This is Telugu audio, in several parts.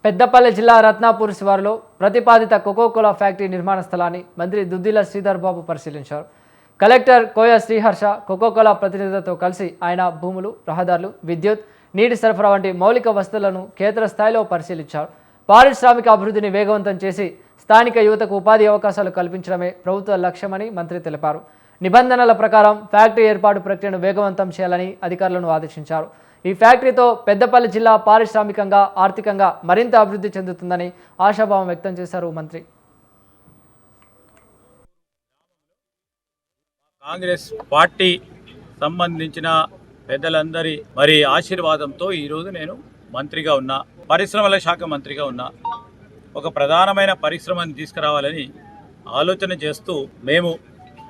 పెద్దపల్లి జిల్లా రత్నాపూర్ శివారులో ప్రతిపాదిత కోకోకోలా ఫ్యాక్టరీ నిర్మాణ స్థలాన్ని మంత్రి దుద్దిల శ్రీధర్ బాబు పరిశీలించారు. కలెక్టర్ కోయ శ్రీహర్ష కోకోకోలా ప్రతినిధులతో కలిసి ఆయన భూములు, రహదారులు, విద్యుత్, నీటి సరఫరా వంటి మౌలిక వసతులను క్షేత్రస్థాయిలో పరిశీలించారు. పారిశ్రామిక అభివృద్ధిని వేగవంతం చేసి స్థానిక యువతకు ఉపాధి అవకాశాలు కల్పించడమే ప్రభుత్వ లక్ష్యమని మంత్రి తెలిపారు. నిబంధనల ప్రకారం ఫ్యాక్టరీ ఏర్పాటు ప్రక్రియను వేగవంతం చేయాలని అధికారులను ఆదేశించారు. ఈ ఫ్యాక్టరీతో పెద్దపల్లి జిల్లా పారిశ్రామికంగా, ఆర్థికంగా మరింత అభివృద్ధి చెందుతుందని ఆశాభావం వ్యక్తం చేశారు మంత్రి. కాంగ్రెస్ పార్టీ సంబంధించిన పెద్దలందరి ఆశీర్వాదంతో ఈరోజు నేను మంత్రిగా ఉన్నా, పరిశ్రమల శాఖ మంత్రిగా ఉన్నా. ఒక ప్రధానమైన పరిశ్రమను తీసుకురావాలని ఆలోచన చేస్తూ మేము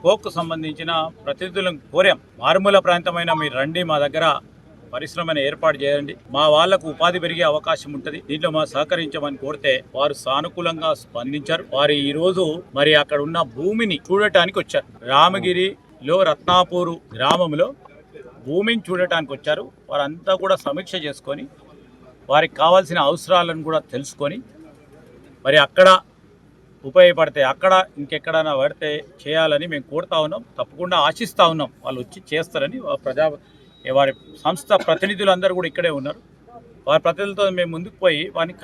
కోక్కు సంబంధించిన ప్రతినిధులను కోరాం. మారుమూల ప్రాంతమైన మీరు రండి, మా దగ్గర పరిశ్రమను ఏర్పాటు చేయండి, మా వాళ్లకు ఉపాధి పెరిగే అవకాశం ఉంటుంది, దీంట్లో మా సహకరించమని కోరితే వారు సానుకూలంగా స్పందించారు. వారు ఈ రోజు అక్కడ ఉన్న భూమిని చూడటానికి వచ్చారు. రామగిరిలో రత్నాపూరు గ్రామంలో భూమిని చూడటానికి వచ్చారు. వారంతా కూడా సమీక్ష చేసుకొని వారికి కావాల్సిన అవసరాలను కూడా తెలుసుకొని అక్కడ ఉపయోగపడితే అక్కడ ఇంకెక్కడైనా పడితే చేయాలని మేము కోరుతా ఉన్నాం. తప్పకుండా ఆశిస్తూ ఉన్నాం వాళ్ళు వచ్చి చేస్తారని. వారి సంస్థ ప్రతినిధులందరూ కూడా ఇక్కడే ఉన్నారు. వారి ప్రతినిధులతో మేము ముందుకు పోయి వారిని